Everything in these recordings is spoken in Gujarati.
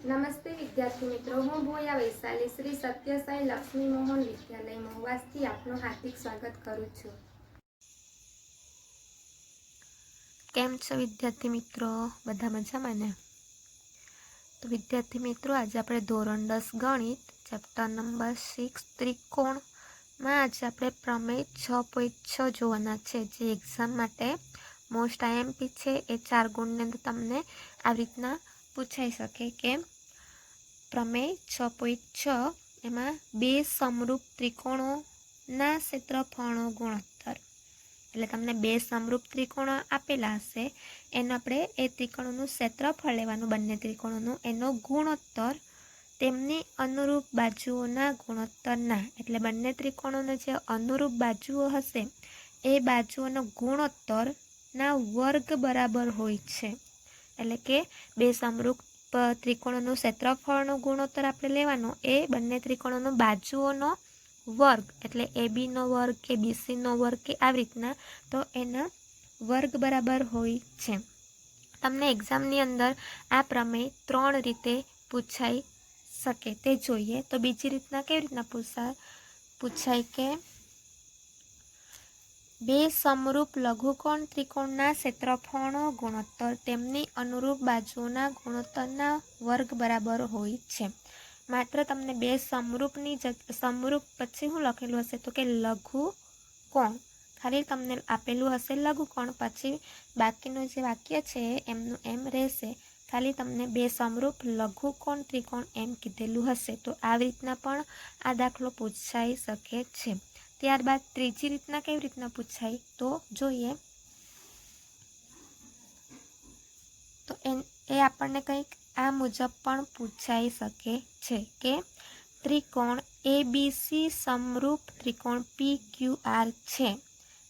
નમસ્તે વિદ્યાર્થી મિત્રો, હું ભોયા વૈશાલી શ્રી સત્યસાઈ લક્ષ્મી મોહન વિદ્યાલય મહુવાથી આપનું હાર્દિક સ્વાગત કરું છું. કેમ છો વિદ્યાર્થી મિત્રો? બધા મજામાં ને? તો વિદ્યાર્થી મિત્રો, આજે આપણે ધોરણ 10 ગણિત ચેપ્ટર નંબર 6 ત્રિકોણમાં આજે આપણે પ્રમેય 6.6 જોવાના છે, જે એક્ઝામ માટે મોસ્ટ આઈએમપી છે. એ 4 ગુણની અંદર તમને આવી રીતના પૂછાઈ શકે કે પ્રમેય 6.6 એમાં બે સમરૂપ ત્રિકોણોના ક્ષેત્રફળનો ગુણોત્તર, એટલે તમને બે સમરૂપ ત્રિકોણો આપેલા હશે, એનો આપણે એ ત્રિકોણોનું ક્ષેત્રફળ લેવાનું, બંને ત્રિકોણોનું, એનો ગુણોત્તર તેમની અનુરૂપ બાજુઓના ગુણોત્તરના, એટલે બંને ત્રિકોણોને જે અનુરૂપ બાજુઓ હશે એ બાજુઓનો ગુણોત્તરના વર્ગ બરાબર હોય છે. એટલે કે બે સમરૂપ ત્રિકોણોનું ક્ષેત્રફળનો ગુણોત્તર આપણે લેવાનો, એ બંને ત્રિકોણોનો બાજુઓનો વર્ગ, એટલે એબીનો વર્ગ કે બીસીનો વર્ગ કે આવી રીતના, તો એના વર્ગ બરાબર હોય છે. તમને એક્ઝામની અંદર આ પ્રમેય 3 રીતે પૂછાઈ શકે તે જોઈએ. તો બીજી રીતના કેવી રીતના પૂછાય કે બે સમરૂપ લઘુકોણ ત્રિકોણના ક્ષેત્રફળનો ગુણોત્તર તેમની અનુરૂપ બાજુઓના ગુણોત્તરના વર્ગ બરાબર હોય છે. માત્ર તમને બે સમરૂપની સમરૂપ પછી શું લખેલું હશે તો કે લઘુકોણ, ખાલી તમને આપેલું હશે લઘુકોણ, પછી બાકીનું જે વાક્ય છે એમનું એમ રહેશે, ખાલી તમને બે સમરૂપ લઘુકોણ ત્રિકોણ એમ કીધેલું હશે. તો આવી રીતના પણ આ દાખલો પૂછાઈ શકે છે. ત્યારબાદ ત્રીજી રીતના કેવી રીતના પૂછાય તો જોઈએ. તો એ આપણને કંઈક આ મુજબ પણ પૂછાઈ શકે છે કે ત્રિકોણ એબીસી સમરૂપ ત્રિકોણ PQR છે.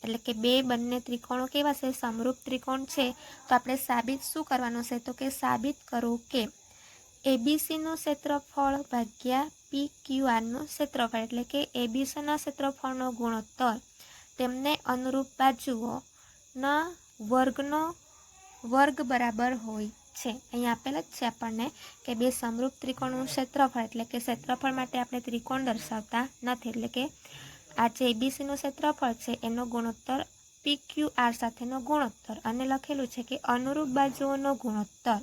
એટલે કે બંને ત્રિકોણો કેવા છે? સમરૂપ ત્રિકોણ છે. તો આપણે સાબિત શું કરવાનું છે તો કે સાબિત કરો કે એબીસીનું ક્ષેત્રફળ ભાગ્યા PQRનું ક્ષેત્રફળ, એટલે કે એબીસીના ક્ષેત્રફળનો ગુણોત્તર તેમને અનુરૂપ બાજુઓના વર્ગનો વર્ગ બરાબર હોય છે. અહીંયા આપેલ જ છે આપણને કે બે સમરૂપ ત્રિકોણનું ક્ષેત્રફળ, એટલે કે ક્ષેત્રફળ માટે આપણે ત્રિકોણ દર્શાવતા નથી, એટલે કે આ જે એબીસીનું ક્ષેત્રફળ છે એનો ગુણોત્તર PQR સાથેનો ગુણોત્તર, અને લખેલું છે કે અનુરૂપ બાજુઓનો ગુણોત્તર.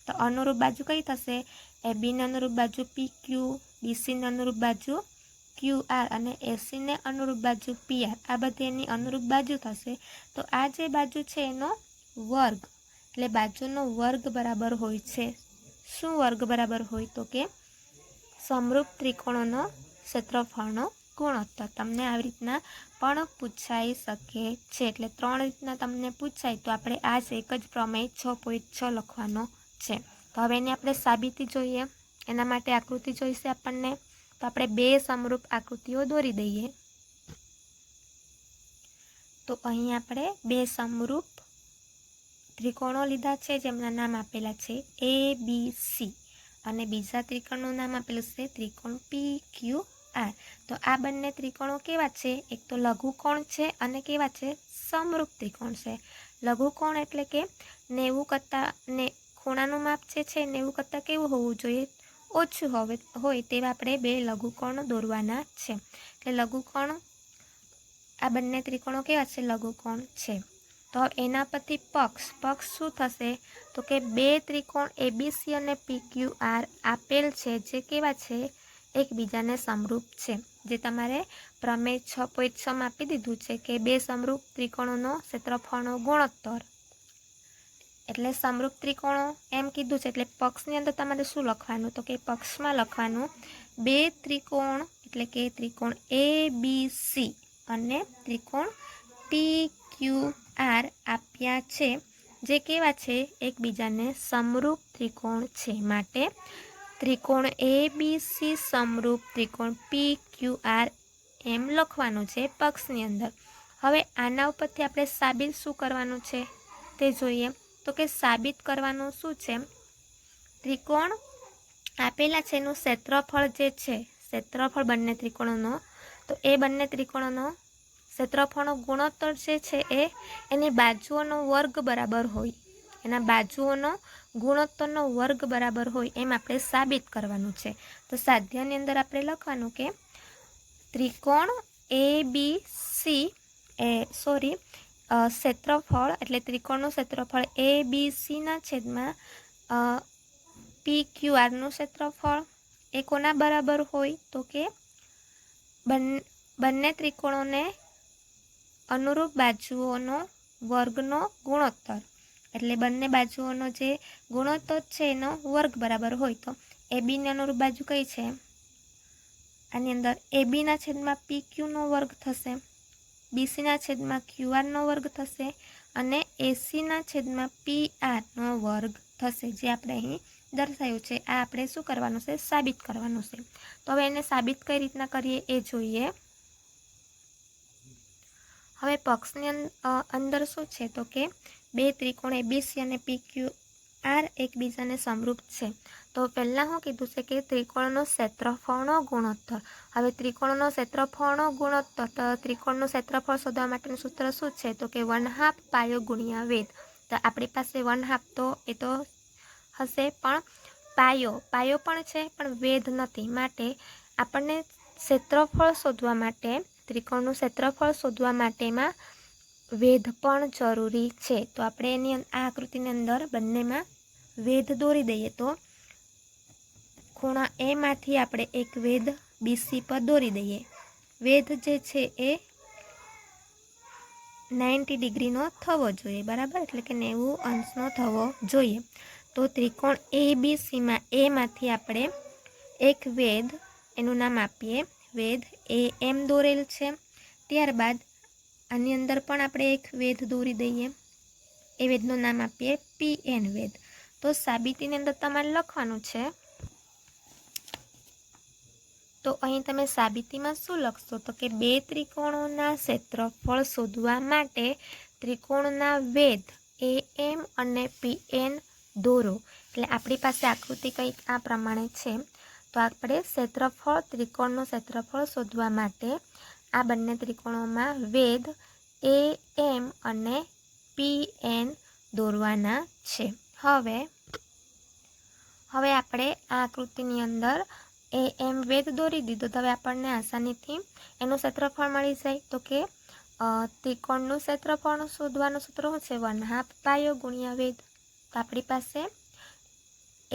તો અનુરૂપ બાજુ કઈ થશે? એબીને અનુરૂપ બાજુ PQ, બીસીને અનુરૂપ બાજુ QR અને એસીને અનુરૂપ બાજુ PR. આ બધી એની અનુરૂપ બાજુ થશે. તો આ જે બાજુ છે એનો વર્ગ, એટલે બાજુનો વર્ગ બરાબર હોય છે. શું વર્ગ બરાબર હોય તો કે સમરૂપ ત્રિકોણોનો ક્ષેત્રફળનો ગુણોત્તર. તમને આવી રીતના પણ પૂછાઈ શકે છે. એટલે 3 રીતના તમને પૂછાય તો આપણે આ જ એક જ પ્રમેય 6.6 લખવાનો છે. તો હવે એની આપણે સાબિતી જોઈએ. એના માટે આકૃતિ જોઈશે આપણને. તો આપણે બે સમરૂપ આકૃતિઓ દોરી દઈએ. તો અહીં આપણે બે સમરૂપ ત્રિકોણો લીધા છે, જેમના નામ આપેલા છે ABC, અને બીજા ત્રિકોણનું નામ આપેલું છે ત્રિકોણ PQR. તો આ બંને ત્રિકોણો કેવા છે? એક તો લઘુકોણ છે અને કેવા છે? સમરૂપ ત્રિકોણ છે. લઘુકોણ એટલે કે 90 કરતાં ખૂણાનું માપ જે છે 90 કરતાં કેવું હોવું જોઈએ? ઓછું હોય તેવા આપણે બે લઘુકોણ દોરવાના છે. એટલે લઘુકોણ, આ બંને ત્રિકોણો કેવા છે? લઘુકોણ છે. તો એના પરથી પક્ષ શું થશે તો કે બે ત્રિકોણ એબીસી અને PQR આપેલ છે, જે કેવા છે? એકબીજાને સમરૂપ છે. જે તમારે પ્રમેય 6.6 આપી દીધું છે કે બે સમરૂપ ત્રિકોણોનો ક્ષેત્રફળનો ગુણોત્તર, એટલે સમરૂપ ત્રિકોણો એમ કીધું છે. એટલે પક્ષની અંદર તમારે શું લખવાનું તો કે પક્ષમાં લખવાનું બે ત્રિકોણ, એટલે કે ત્રિકોણ ABC અને ત્રિકોણ PQR આપ્યા છે, જે કેવા છે? એકબીજાને સમરૂપ ત્રિકોણ છે. માટે ત્રિકોણ ABC સમરૂપ ત્રિકોણ PQR એમ લખવાનું છે પક્ષની અંદર. હવે આના ઉપરથી આપણે સાબિત શું કરવાનું છે તે જોઈએ. તો કે સાબિત કરવાનું શું છે? ત્રિકોણ આપેલા છે એનું ક્ષેત્રફળ જે છે, ક્ષેત્રફળ બંને ત્રિકોણોનો, તો એ બંને ત્રિકોણોનો ક્ષેત્રફળનો ગુણોત્તર જે છે એ એની બાજુઓનો વર્ગ બરાબર હોય. એના બાજુઓનો ગુણોત્તરનો વર્ગ બરાબર હોય એમ આપણે સાબિત કરવાનું છે. તો સાધ્યની અંદર આપણે લખવાનું કે ત્રિકોણ ABC ક્ષેત્રફળ એટલે ત્રિકોણનું ક્ષેત્રફળ ABCના છેદમાં PQRનું ક્ષેત્રફળ એ કોના બરાબર હોય તો કે બંને ત્રિકોણોને અનુરૂપ બાજુઓનો વર્ગનો ગુણોત્તર એટલે બંને બાજુઓનો જે ગુણોત્તર છે એનો વર્ગ બરાબર હોય. તો ABની અનુરૂપ બાજુ કઈ છે? આની અંદર ABના છેદમાં PQનો વર્ગ થશે, BCના છેદમાં QR વર્ગ થશે અને ACના છેદમાં PR વર્ગ થશે, જે આપણે અહીં દર્શાવ્યું છે. આ આપણે શું કરવાનું છે? સાબિત કરવાનું છે. તો હવે એને સાબિત કઈ રીતના કરીએ એ જોઈએ. હવે પક્ષની અંદર શું છે તો કે બે ત્રિકોણ ABC અને PQR એકબીજાને સમરૂપ છે. તો પહેલાં શું કીધું છે કે ત્રિકોણનો ક્ષેત્રફળનો ગુણોત્તર. હવે ત્રિકોણનો ક્ષેત્રફળનો ગુણોત્તર, તો ત્રિકોણનું ક્ષેત્રફળ શોધવા માટેનું સૂત્ર શું છે તો કે 1/2 પાયો ગુણ્યા વેધ. તો આપણી પાસે 1/2 તો એ તો હશે, પણ પાયો પણ છે પણ વેધ નથી. માટે આપણને ક્ષેત્રફળ શોધવા માટે, ત્રિકોણનું ક્ષેત્રફળ શોધવા માટેમાં વેધ પણ જરૂરી છે. તો આપણે એની આ આકૃતિની અંદર બંનેમાં વેધ દોરી દઈએ. તો ખૂણા A માંથી આપણે એક વેધ BC પર દોરી દઈએ. વેધ જે છે એ 90 ડિગ્રીનો થવો જોઈએ, બરાબર, એટલે કે 90 અંશનો થવો જોઈએ. તો ત્રિકોણ ABCમાં A માંથી આપણે એક વેધ, એનું નામ આપીએ વેધ AM દોરેલ છે. ત્યારબાદ આની અંદર પણ આપણે એક વેધ દોરી દઈએ, એ વેધનું નામ આપીએ PN વેધ. તો સાબિતીની અંદર તમારે લખવાનું છે. તો અહીં તમે સાબિતીમાં શું લખશો તો કે બે ત્રિકોણોના ક્ષેત્રફળ શોધવા માટે ત્રિકોણના વેધ AM અને PN દોરો. એટલે આપણી પાસે આકૃતિ કંઈક આ પ્રમાણે છે. તો આપણે ત્રિકોણનું ક્ષેત્રફળ શોધવા માટે આ બંને ત્રિકોણોમાં વેધ AM અને PN દોરવાના છે. હવે આપણે આ આકૃતિની અંદર AM વેધ દોરી દીધો. તો હવે આપણને આસાનીથી એનું ક્ષેત્રફળ મળી જાય. તો કે ત્રિકોણનું ક્ષેત્રફળ શોધવાનું સૂત્ર શું છે? 1/2 પાયો ગુણ્યા વેધ. તો આપણી પાસે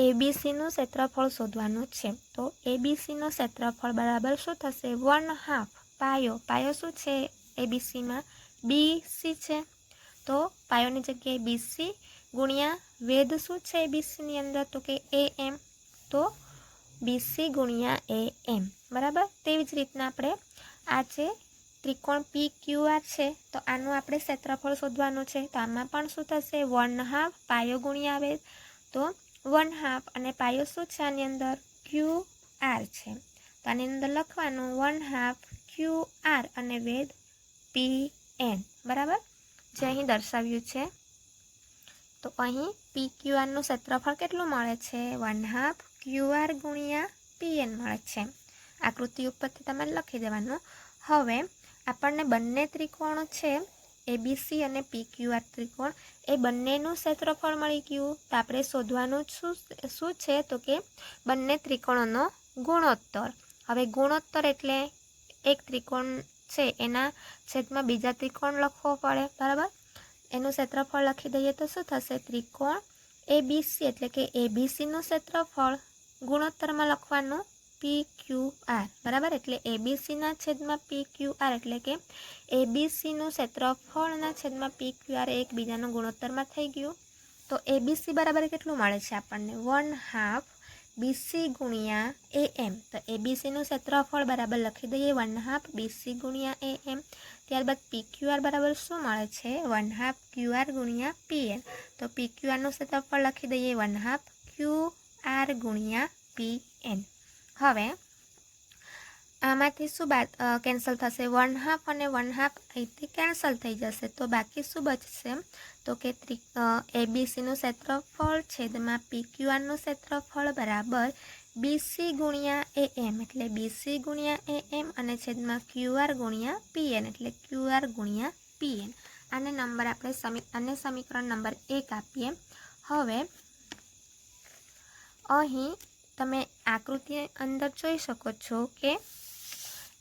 ABCનું ક્ષેત્રફળ શોધવાનું છે. તો ABCનું ક્ષેત્રફળ બરાબર શું થશે? 1/2 પાયો શું છે ABCમાં? BC છે. તો પાયોની જગ્યાએ BC ગુણ્યા વેધ શું છે ABCની અંદર તો કે AM. તો BC ગુણ્યા AM, બરાબર. તેવી જ રીતના આપણે આ જે ત્રિકોણ PQR છે તો આનું આપણે ક્ષેત્રફળ શોધવાનું છે. તો આમાં પણ શું થશે? 1/2 પાયો ગુણ્યા વેધ. તો 1/2 અને પાયો શું છે આની અંદર? QR છે. તો આની અંદર લખવાનું 1/2 QR અને વેધ PN, બરાબર, જે અહીં દર્શાવ્યું છે. તો અહીં PQRનું ક્ષેત્રફળ કેટલું મળે છે? 1/2 QR ગુણ્યા PN મળે છે. આકૃતિ ઉપરથી તમારે લખી દેવાનું. હવે આપણને બંને ત્રિકોણ છે ABC અને PQR ત્રિકોણ, એ બંનેનું ક્ષેત્રફળ મળી ગયું. તો આપણે શોધવાનું શું છે તો કે બંને ત્રિકોણોનો ગુણોત્તર. હવે ગુણોત્તર એટલે એક ત્રિકોણ છે એના છેદમાં બીજા ત્રિકોણ લખવો પડે, બરાબર. એનું ક્ષેત્રફળ લખી દઈએ તો શું થશે? ત્રિકોણ ABC એટલે કે ABCનું ક્ષેત્રફળ ગુણોત્તરમાં લખવાનું PQR, બરાબર. એટલે ABCના છેદમાં PQR એટલે કે ABCનું ક્ષેત્રફળના છેદમાં PQR એકબીજાનું ગુણોત્તરમાં થઈ ગયું. તો ABC બરાબર કેટલું મળે છે આપણને? 1/2 BC ગુણ્યા AM. તો ABCનું ક્ષેત્રફળ બરાબર લખી દઈએ 1/2 BC ગુણ્યા AM. ત્યારબાદ PQR બરાબર શું મળે છે? 1/2 QR ગુણ્યા PN. તો PQRનું ક્ષેત્રફળ લખી દઈએ 1/2 QR ગુણ્યા PN. હવે આમાંથી શું કેન્સલ થશે? 1/2 અને 1/2 અહીંથી કેન્સલ થઈ જશે. તો બાકી શું બચશે? તો કે ABCનું ક્ષેત્રફળ છેદમાં PQRનું ક્ષેત્રફળ બરાબર BC ગુણ્યા AM એટલે BC ગુણ્યા AM અને છેદમાં QR ગુણ્યા PN એટલે QR ગુણ્યા PN. આને નંબર આપણે સમીકરણ નંબર 1 આપીએ. હવે અહીં તમે આકૃતિ અંદર જોઈ શકો છો કે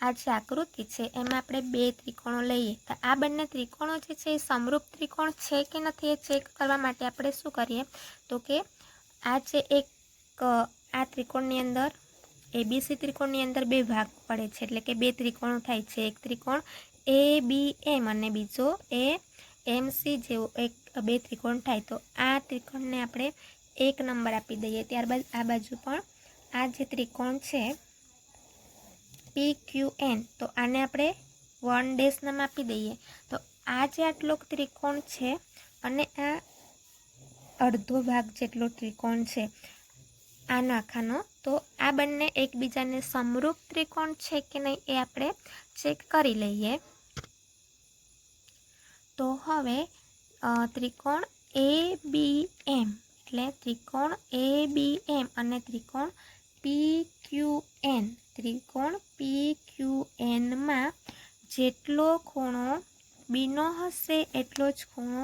આ જે આકૃતિ છે એમાં આપણે બે ત્રિકોણો લઈએ તો આ બંને ત્રિકોણો જે છે એ સમરૂપ ત્રિકોણ છે કે નથી એ ચેક કરવા માટે આપણે શું કરીએ તો કે આ જે એક આ ત્રિકોણની અંદર એબીસી ત્રિકોણની અંદર બે ભાગ પડે છે, એટલે કે બે ત્રિકોણો થાય છે. એક ત્રિકોણ ABM અને બીજો AMC જેવો એક બે ત્રિકોણ થાય. તો આ ત્રિકોણને આપણે 1 નંબર આપી દઈએ. ત્યારબાદ આ બાજુ પણ આ જે ત્રિકોણ છે PQN, તો આને આપણે 1 નામ આપી દઈએ. તો આ જે આટલો ત્રિકોણ છે અને આ અડધો ભાગ જેટલો ત્રિકોણ છે આનો આખાનો, તો આ બંને એકબીજાને સમરૂપ ત્રિકોણ છે કે નહીં એ આપણે ચેક કરી લઈએ. તો હવે ત્રિકોણ ABM એટલે ત્રિકોણ ABM અને ત્રિકોણ PQN માં જેટલો ખૂણો બીનો હશે એટલો જ ખૂણો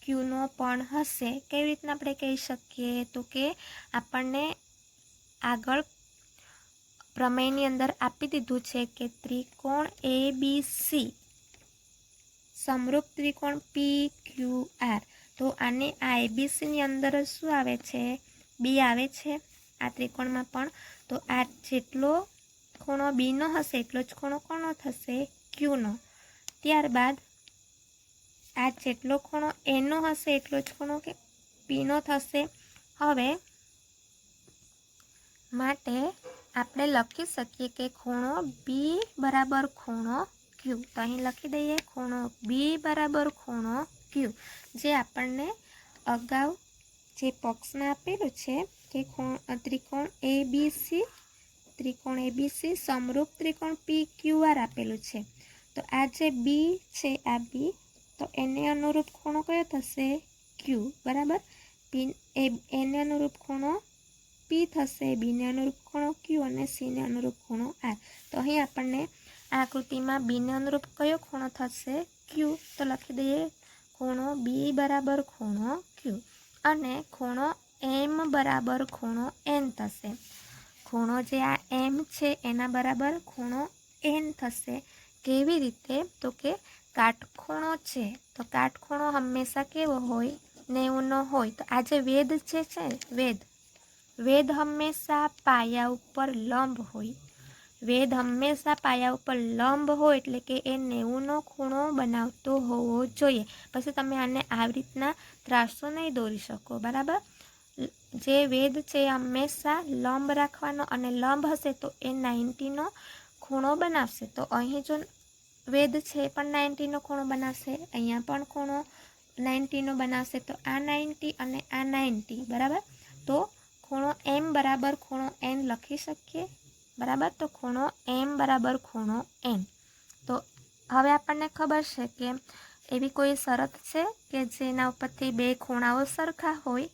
ક્યુનો પણ હશે. કેવી રીતના આપણે કહી શકીએ તો કે આપણને આગળ પ્રમેયની અંદર આપી દીધું છે કે ત્રિકોણ ABC સમરૂપ ત્રિકોણ PQR. તો આને આ ABCની અંદર શું આવે છે? બી આવે છે આ ત્રિકોણમાં પણ. તો આ જેટલો ખૂણો બીનો હશે એટલો જ ખૂણો કોનો થશે? ક્યુનો. ત્યારબાદ આ જેટલો ખૂણો એનો હશે એટલો જ ખૂણો કે પીનો થશે. હવે માટે આપણે લખી શકીએ કે ખૂણો બી બરાબર ખૂણો ક્યુ. તો અહીં લખી દઈએ ખૂણો બી બરાબર ખૂણો ક્યુ, જે આપણને અગાઉ જે બોક્સમાં આપેલું છે કે ત્રિકોણ ABC સમરૂપ ત્રિકોણ PQR આપેલું છે. તો આ જે બી છે આ બી, તો એને અનુરૂપ ખૂણો કયો થશે? ક્યુ. બરાબર. એને અનુરૂપ ખૂણો પી થશે, બીને અનુરૂપ ખૂણો ક્યુ અને સીને અનુરૂપ ખૂણો આર. તો અહીં આપણને આ આકૃતિમાં બીને અનુરૂપ કયો ખૂણો થશે? ક્યુ. તો લખી દઈએ ખૂણો બી બરાબર ખૂણો ક્યુ અને ખૂણો એમ બરાબર ખૂણો એન થશે. ખૂણો જે આ એમ છે એના બરાબર ખૂણો એન થશે. કેવી રીતે? તો કે કાટખૂણો છે તો કાટખૂણો હંમેશા કેવો હોય? 90 હોય. તો આ જે વેધ છે વેધ હંમેશા પાયા ઉપર લંબ હોય. વેધ હંમેશા પાયા ઉપર લંબ હોય એટલે કે એ 90નો ખૂણો બનાવતો હોવો જોઈએ. પછી તમે આને આવી રીતના ત્રાસો નહીં દોરી શકો. બરાબર. જે વેધ છે એ હંમેશા લંબ રાખવાનો અને લંબ હશે તો એ 90નો ખૂણો બનાવશે. તો અહીં જો વેધ છે એ પણ 90નો ખૂણો બનાવશે, અહીંયા પણ ખૂણો 90નો બનાવશે. તો આ 90 અને આ 90. બરાબર. તો ખૂણો એમ બરાબર ખૂણો એન લખી શકીએ. બરાબર. તો ખૂણો એમ બરાબર ખૂણો એન. તો હવે આપણને ખબર છે કે એવી કોઈ શરત છે કે જેના ઉપરથી બે ખૂણાઓ સરખા હોય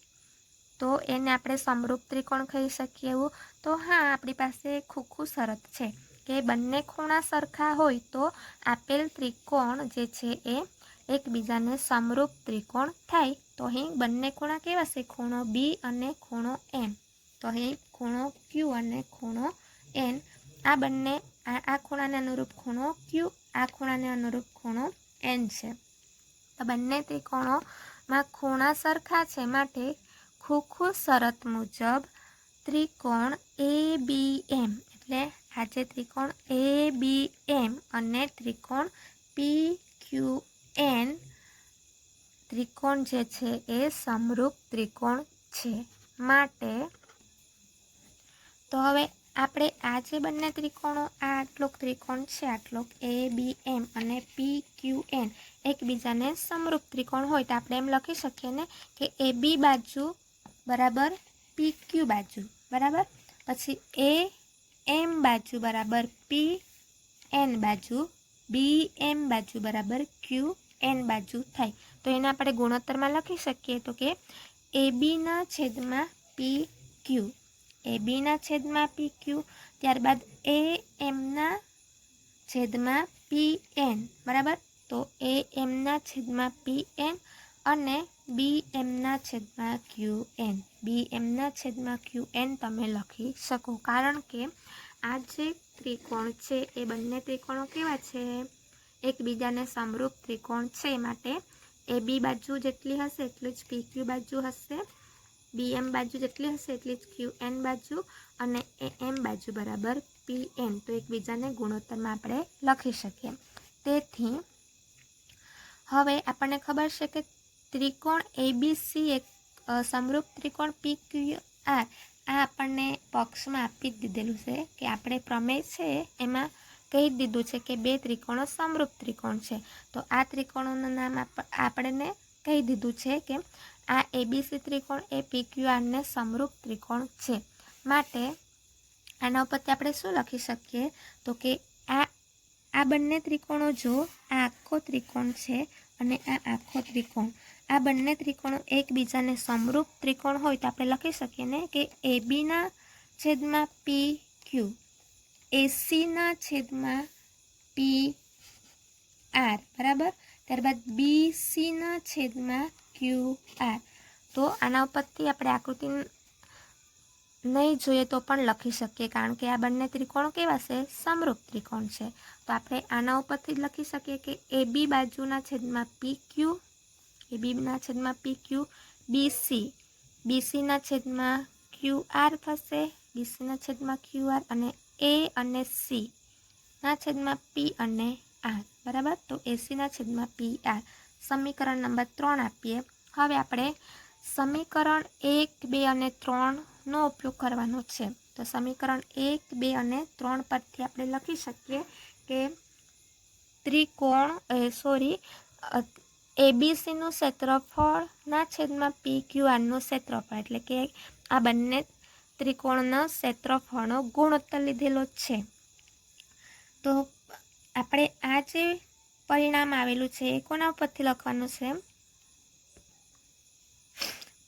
તો એને આપણે સમરૂપ ત્રિકોણ કહી શકીએ એવું? તો હા, આપણી પાસે ખૂખું શરત છે કે બંને ખૂણા સરખા હોય તો આપેલ ત્રિકોણ જે છે એ એકબીજાને સમરૂપ ત્રિકોણ થાય. તો અહીં બંને ખૂણા કેવા છે? ખૂણો બી અને ખૂણો એન. તો અહીં ખૂણો ક્યુ અને ખૂણો એન, આ બંને આ ખૂણાને અનુરૂપ ખૂણો ક્યુ, આ ખૂણાને અનુરૂપ ખૂણો એન છે. તો બંને ત્રિકોણોમાં ખૂણા સરખા છે માટે ખૂખું શરત મુજબ ત્રિકોણ ABM એટલે આ જે ત્રિકોણ ABM અને ત્રિકોણ PQN ત્રિકોણ જે છે એ સમરૂપ ત્રિકોણ છે. માટે તો હવે આપણે આ જે બંને ત્રિકોણો આ આટલોક ત્રિકોણ છે આટલોક ABM અને PQN એકબીજાને સમરૂપ ત્રિકોણ હોય તો આપણે એમ લખી શકીએ ને કે AB બાજુ બરાબર PQ બાજુ. બરાબર. પછી AM બાજુ બરાબર PN બાજુ, BM બાજુ બરાબર QN બાજુ થાય. તો એને આપણે ગુણોત્તરમાં લખી શકીએ તો કે ABના છેદમાં PQ, ABના છેદમાં PQ, ત્યારબાદ AMના છેદમાં PN. બરાબર. તો AMના છેદમાં PN અને બી એમના છેદમાં ક્યુ એન, બી એમના છેદમાં ક્યુ એન તમે લખી શકો, કારણ કે આ જે ત્રિકોણ છે એ બંને ત્રિકોણો કેવા છે, એકબીજાને સમરૂપ ત્રિકોણ છે, માટે એ બી બાજુ જેટલી હશે એટલી જ પી ક્યુ બાજુ હશે, બી એમ બાજુ જેટલી હશે એટલી જ ક્યુ એન બાજુ, અને એ એમ બાજુ બરાબર પી એન, તો એકબીજાને ગુણોત્તરમાં આપણે લખી શકીએ. તેથી હવે આપણને ખબર છે કે ત્રિકોણ એબીસી એક સમરૂપ ત્રિકોણ પી ક્યુ આર, આ આપણને પક્ષમાં આપી જ દીધેલું છે કે આપણે પ્રમેય છે એમાં કહી દીધું છે કે બે ત્રિકોણો સમરૂપ ત્રિકોણ છે. તો આ ત્રિકોણોનું નામ આપણને કહી દીધું છે કે આ એબીસી ત્રિકોણ એ પી ક્યુ આરને સમરૂપ ત્રિકોણ છે. માટે આના ઉપરથી આપણે શું લખી શકીએ, તો કે આ બંને ત્રિકોણો, જો આ આખો ત્રિકોણ છે અને આ આખો ત્રિકોણ, આ બંને ત્રિકોણો એકબીજાને સમરૂપ ત્રિકોણ હોય તો આપણે લખી શકીએ ને કે એબીના છેદમાં પી ક્યુ, એસીના છેદમાં પી આર બરાબર, ત્યારબાદ બીસીના છેદમાં ક્યુ આર. તો આના ઉપરથી આપણે આકૃતિ નહીં જોઈએ તો પણ લખી શકીએ, કારણ કે આ બંને ત્રિકોણો કેવા છે, સમરૂપ ત્રિકોણ છે. તો આપણે આના ઉપરથી જ લખી શકીએ કે એ બી બાજુના છેદમાં પી ક્યુ, એ બીના છેદમાં પી ક્યુ, બીસી, બીસીના છેદમાં ક્યુ આર થશે, બીસીના છેદમાં ક્યુ આર, અને એ અને સી ના છેદમાં પી અને આર બરાબર. તો એસીના છેદમાં પી આર. સમીકરણ નંબર 3 આપીએ. હવે આપણે સમીકરણ 1, 2 અને 3નો ઉપયોગ કરવાનો છે. તો સમીકરણ 1, 2 અને 3 પરથી આપણે લખી શકીએ કે ત્રિકોણ એબીસીનું ક્ષેત્રફળ ના છેદમાં પી ક્યુ આરનું ક્ષેત્રફળ, એટલે કે આ બંને ત્રિકોણના ક્ષેત્રફળનો ગુણોત્તર લીધેલો છે. તો આપણે આ જે પરિણામ આવેલું છે એ કોના ઉપરથી લખવાનું છે,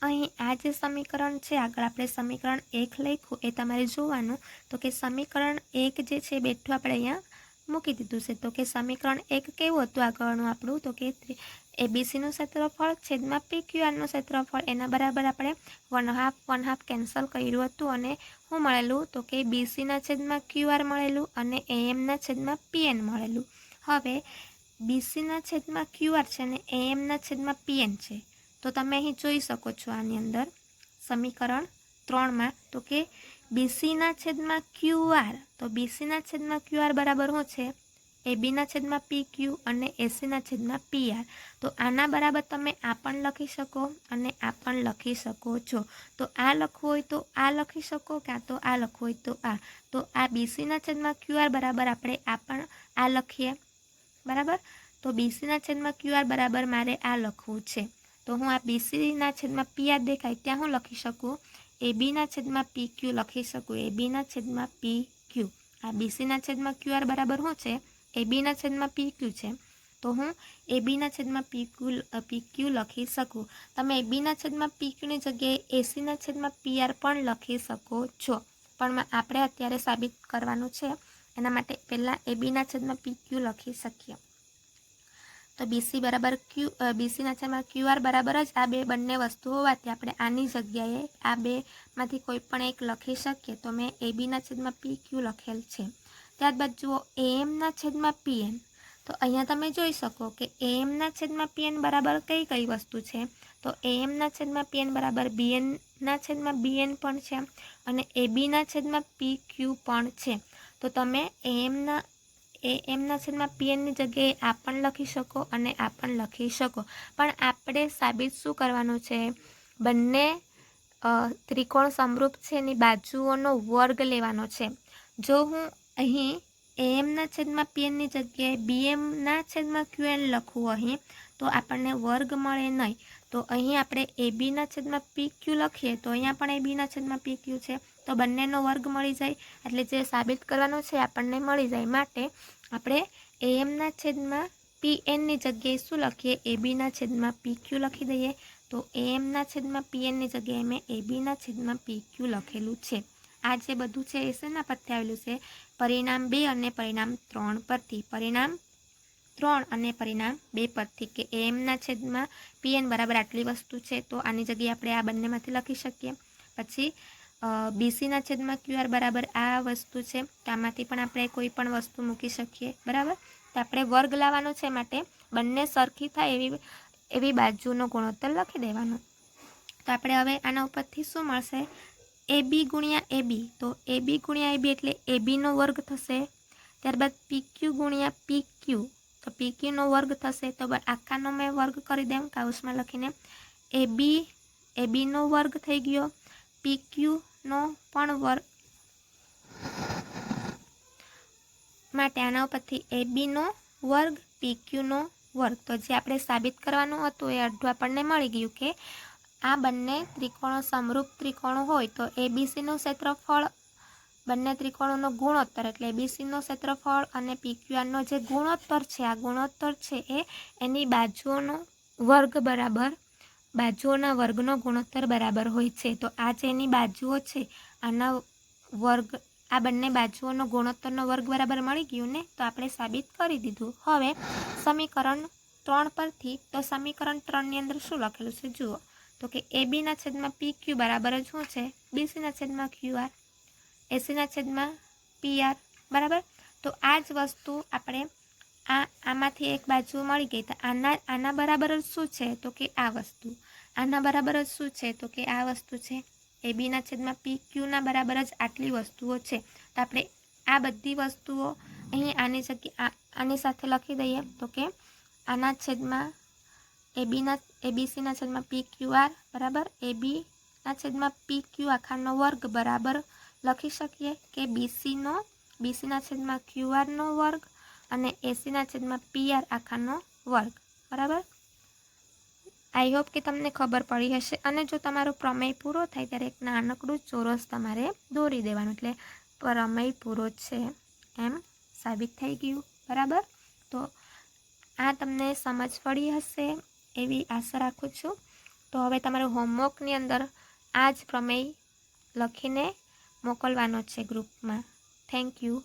અહીં આ જે સમીકરણ છે, આગળ આપણે સમીકરણ 1 લખ્યું એ તમારે જોવાનું. તો કે સમીકરણ 1 જે છે બેઠું આપણે અહીંયા મૂકી દીધું છે. તો કે સમીકરણ 1 કેવું હતું આગળનું આપણું, તો કે એબીસીનું ક્ષેત્રફળ છેદમાં પી ક્યુ આરનું ક્ષેત્રફળ, એના બરાબર આપણે 1/2 કેન્સલ કર્યું હતું, અને શું મળેલું, તો કે બીસીના છેદમાં ક્યુ આર મળેલું અને એએમના છેદમાં પીએન મળેલું. હવે બીસીના છેદમાં ક્યુ આર છે અને એએમના છેદમાં પીએન છે. તો તમે અહીં જોઈ શકો છો આની અંદર સમીકરણ 3માં, તો કે બીસીના છેદમાં ક્યુ આર, તો બીસીના છેદમાં ક્યુ આર બરાબર શું છે, એબીના છેદમાં પી ક્યુ અને એસીના છેદમાં પી આર. તો આના બરાબર તમે આ પણ લખી શકો અને આ પણ લખી શકો છો. તો આ લખવું હોય તો આ લખી શકો, કાં તો આ લખવું હોય તો આ. તો આ બીસીના છેદમાં ક્યુ આર બરાબર આપણે આ પણ આ લખીએ બરાબર. તો બીસીના છેદમાં ક્યુ આર બરાબર મારે આ લખવું છે. તો હું આ બીસીના છેદમાં પી આર દેખાય ત્યાં હું લખી શકું, એબીના છેદમાં પી ક્યુ લખી શકું, એબીના છેદમાં પી ક્યુ. આ બીસીના છેદમાં ક્યુ આર બરાબર શું છે, એબીના છેદમાં પી ક્યુ છે. તો હું એબીના છેદમાં પી ક્યુ લખી શકું. તમે એબીના છેદમાં પી ક્યુની જગ્યાએ એસીના છેદમાં પી આર પણ લખી શકો છો, પણ આપણે અત્યારે સાબિત કરવાનું છે, એના માટે પહેલાં એબીના છેદમાં પી ક્યુ લખી શકીએ. તો બીસી બરાબર બીસીના છેદમાં ક્યુ આર બરાબર જ આ બંને વસ્તુ હોવાથી આપણે આની જગ્યાએ આ બેમાંથી કોઈ પણ એક લખી શકીએ. તો મેં એબીના છેદમાં પી ક્યુ લખેલ છે. ત્યારબાદ જુઓ એએમના છેદમાં પીએન. તો અહીંયા તમે જોઈ શકો કે એએમના છેદમાં પીએન બરાબર કઈ કઈ વસ્તુ છે, તો એએમના છેદમાં પીએન બરાબર બીએનના છેદમાં બીએન પણ છે અને એબીના છેદમાં પી ક્યુ પણ છે. તો તમે એએમના છેદમાં પીએનની જગ્યાએ આ પણ લખી શકો અને આ પણ લખી શકો, પણ આપણે સાબિત શું કરવાનું છે, બંને ત્રિકોણ સમરૂપ છે એની બાજુઓનો વર્ગ લેવાનો છે. જો હું અહીં એએમના છેદમાં પીએનની જગ્યાએ બીએમના છેદમાં ક્યુએન લખું અહીં, તો આપણને વર્ગ મળે નહીં. તો અહીં આપણે એબીના છેદમાં પી ક્યુ લખીએ તો અહીંયા પણ એબીના છેદમાં પી ક્યુ છે, તો બંનેનો વર્ગ મળી જાય, એટલે જે સાબિત કરવાનું છે આપણને મળી જાય. માટે આપણે એએમના છેદમાં પીએનની જગ્યાએ શું લખીએ, એબીના છેદમાં પી ક્યુ લખી દઈએ. તો એએમના છેદમાં પીએનની જગ્યાએ મેં એબીના છેદમાં પી ક્યુ લખેલું છે. આ જે બધું છે એ શેના પરથી આવેલું છે, પરિણામ 2 અને પરિણામ 3 પરથી. પરિણામ 3 અને પરિણામ 2 પરથી કે એમના છેદમાં પીએન બરાબર આટલી વસ્તુ છે, તો આની જગ્યાએ આપણે આ બંનેમાંથી લખી શકીએ. પછી બીસીના છેદમાં ક્યુઆર બરાબર આ વસ્તુ છે, તો આમાંથી પણ આપણે કોઈ પણ વસ્તુ મૂકી શકીએ. બરાબર, તો આપણે વર્ગ લાવવાનો છે, માટે બંને સરખી થાય એવી બાજુનો ગુણોત્તર લખી દેવાનો. તો આપણે હવે આના ઉપરથી શું મળશે? એબી ગુણ્યા એબી, તો એબી ગુણ્યા એબી એટલે એબીનો વર્ગ થશે. ત્યારબાદ પીક્યુ ગુણ્યા પીક્યુ, તો પીક્યુનો વર્ગ થશે. તો આખાનો મેં વર્ગ કરી દેમ કાઉસમાં લખીને. એબીનો વર્ગ થઈ ગયો, પીક્યુનો પણ વર્ગ, માટે આના ઉપરથી એબીનો વર્ગ પીક્યુનો વર્ગ. તો જે આપણે સાબિત કરવાનું હતું એ અડધું આપણને મળી ગયું કે આ બંને ત્રિકોણો સમરૂપ ત્રિકોણો હોય તો એબીસીનું ક્ષેત્રફળ, બંને ત્રિકોણોનો ગુણોત્તર એટલે એબીસીનો ક્ષેત્રફળ અને પીક્યુઆરનો જે ગુણોત્તર છે, આ ગુણોત્તર છે એ એની બાજુઓનો વર્ગ બરાબર, બાજુઓના વર્ગનો ગુણોત્તર બરાબર હોય છે. તો આ જે એની બાજુઓ છે આના વર્ગ, આ બંને બાજુઓનો ગુણોત્તરનો વર્ગ બરાબર મળી ગયું ને, તો આપણે સાબિત કરી દીધું. હવે સમીકરણ 3 પરથી, તો સમીકરણ 3ની અંદર શું લખેલું છે જુઓ, તો કે એબીના છેદમાં પીક્યુ બરાબર જ શું છે? બીસીના છેદમાં ક્યુઆર, એસીના છેદમાં પીઆર. બરાબર, તો આ જ વસ્તુ આપણે આમાંથી એક બાજુ મળી ગઈ, તો આના બરાબર જ શું છે? તો કે આ વસ્તુ. આના બરાબર જ શું છે? તો કે આ વસ્તુ છે. એબીના છેદમાં પીક્યુના બરાબર જ આટલી વસ્તુઓ છે. તો આપણે આ બધી વસ્તુઓ અહીં આની જગ્યાએ આની સાથે લખી દઈએ, તો કે આના છેદમાં એબીસીના છેદમાં પીક્યુઆર બરાબર એબીના છેદમાં પીક્યુ આખાનો વર્ગ બરાબર લખી શકીએ કે બીસીના છેદમાં ક્યુઆરનો વર્ગ અને એસીના છેદમાં પીઆર આખાનો વર્ગ. બરાબર, આઈ હોપ કે તમને ખબર પડી હશે. અને જો તમારો પ્રમેય પૂરો થાય ત્યારે એક નાનકડું ચોરસ તમારે દોરી દેવાનું, એટલે પ્રમેય પૂરો છે એમ સાબિત થઈ ગયું. બરાબર, તો આ તમને સમજ પડી હશે એવી આશા રાખું છું. તો હવે તમારું હોમવર્કની અંદર આ જ પ્રમેય લખીને મોકલવાનો છે ગ્રુપમાં. Thank you.